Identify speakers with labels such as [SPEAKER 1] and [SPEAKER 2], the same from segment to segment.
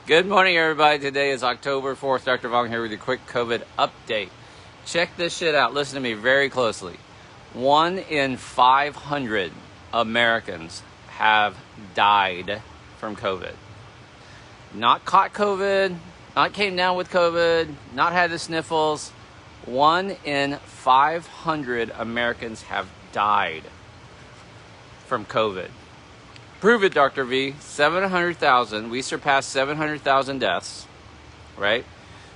[SPEAKER 1] Good morning, everybody. Today is October 4th. Dr. Vuong here with a quick COVID update. Check this shit out. Listen to me very closely. 1 in 500 Americans have died from COVID. Not caught COVID, not came down with COVID, not had the sniffles. 1 in 500 Americans have died from COVID. Prove it, Dr. V. 700,000. We surpassed 700,000 deaths, right?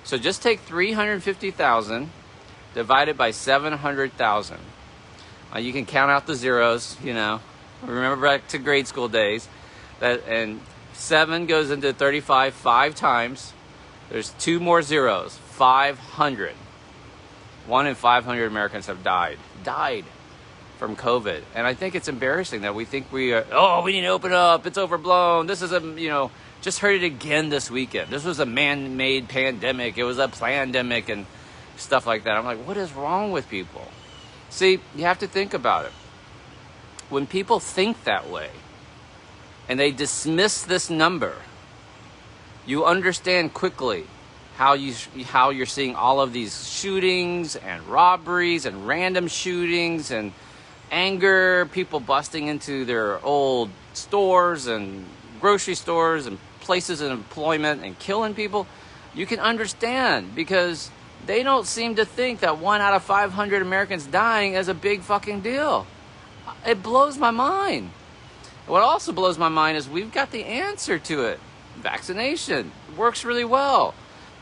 [SPEAKER 1] So just take 350,000 divided by 700,000. You can count out the zeros, you know. Remember back to grade school days. And 7 goes into 35 5 times. There's 2 more zeros. 500. 1 in 500 Americans have died from COVID. And I think it's embarrassing that we think we need to open up, it's overblown. This is just heard it again this weekend. This was a man-made pandemic. It was a plandemic and stuff like that. I'm like, what is wrong with people? See, you have to think about it. When people think that way and they dismiss this number, you understand quickly how you're seeing all of these shootings and robberies and random shootings and anger, people busting into their old stores and grocery stores and places of employment and killing people. You can understand because they don't seem to think that 1 out of 500 Americans dying is a big fucking deal. It blows my mind. What also blows my mind is we've got the answer to it. Vaccination works really well.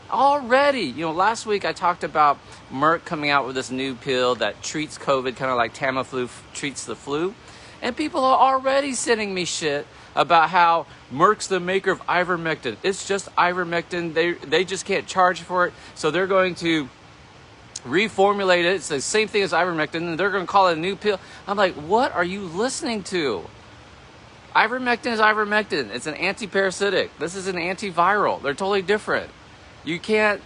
[SPEAKER 1] Already, last week I talked about Merck coming out with this new pill that treats COVID kind of like Tamiflu treats the flu. And people are already sending me shit about how Merck's the maker of ivermectin. It's just ivermectin. They just can't charge for it. So they're going to reformulate it. It's the same thing as ivermectin. And they're going to call it a new pill. I'm like, what are you listening to? Ivermectin is ivermectin. It's an anti-parasitic. This is an antiviral. They're totally different. You can't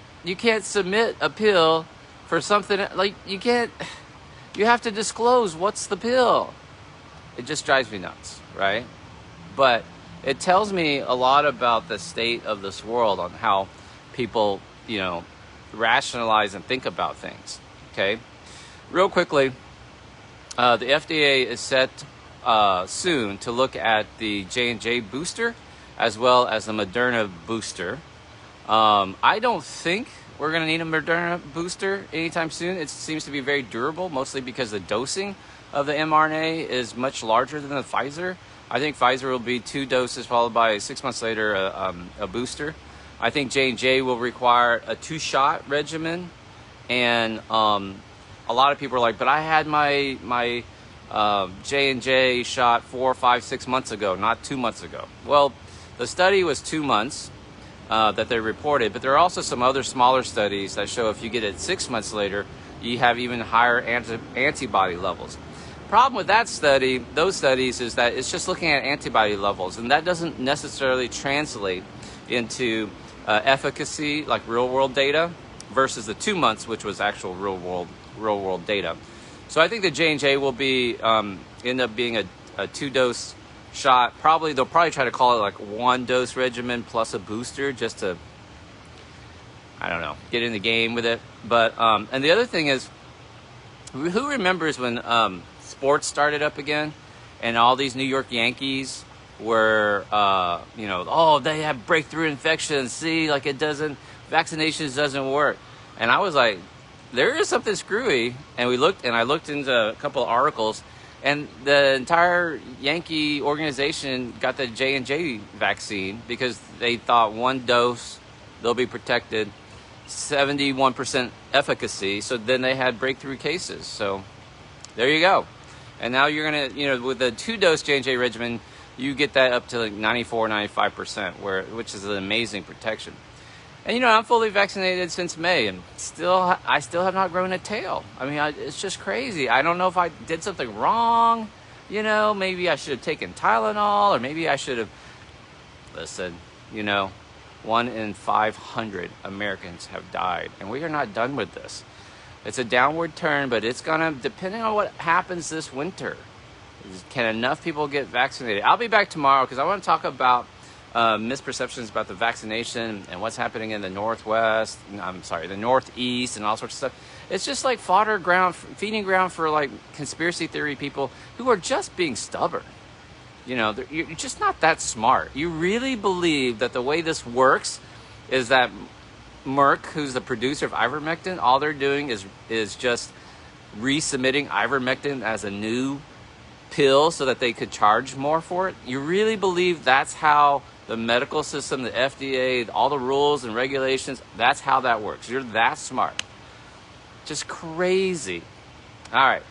[SPEAKER 1] submit a pill for something like you have to disclose what's the pill. It just drives me nuts, right? But it tells me a lot about the state of this world on how people, rationalize and think about things. Okay, real quickly, the FDA is set soon to look at the J&J booster as well as the Moderna booster. I don't think we're going to need a Moderna booster anytime soon. It seems to be very durable, mostly because the dosing of the mRNA is much larger than the Pfizer. I think Pfizer will be 2 doses followed by 6 months later a booster. I think J&J will require a 2-shot regimen. And a lot of people are like, but I had my J&J shot 4, 5, 6 months ago, not 2 months ago. Well, the study was 2 months. That they reported, but there are also some other smaller studies that show if you get it 6 months later, you have even higher antibody levels. Problem with those studies, is that it's just looking at antibody levels, and that doesn't necessarily translate into efficacy, like real-world data, versus the 2 months, which was actual real-world data. So I think the J&J will be end up being a 2-dose shot. They'll probably try to call it like 1-dose regimen plus a booster just to, I don't know, get in the game with it. But and the other thing is, who remembers when sports started up again and all these New York Yankees were they have breakthrough infections, see, like vaccinations doesn't work. And I was like, there is something screwy. And I looked into a couple of articles. And the entire Yankee organization got the J&J vaccine because they thought 1 dose, they'll be protected, 71% efficacy. So then they had breakthrough cases. So there you go. And now you're going to, with the 2-dose J&J regimen, you get that up to like 94, 95%, which is an amazing protection. And, I'm fully vaccinated since May, and I still have not grown a tail. I mean, it's just crazy. I don't know if I did something wrong. Maybe I should have taken Tylenol, or maybe I should have... Listen, 1 in 500 Americans have died, and we are not done with this. It's a downward turn, but it's going to, depending on what happens this winter, can enough people get vaccinated? I'll be back tomorrow because I want to talk about misperceptions about the vaccination and what's happening in the Northwest, the Northeast and all sorts of stuff. It's just like feeding ground for like conspiracy theory people who are just being stubborn. You know, you're just not that smart. You really believe that the way this works is that Merck, who's the producer of ivermectin, all they're doing is just resubmitting ivermectin as a new pill so that they could charge more for it? You really believe that's how the medical system, the FDA, all the rules and regulations, that's how that works? You're that smart. Just crazy. All right.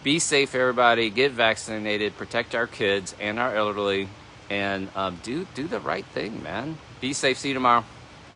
[SPEAKER 1] Be safe, everybody. Get vaccinated. Protect our kids and our elderly. And do the right thing, man. Be safe. See you tomorrow.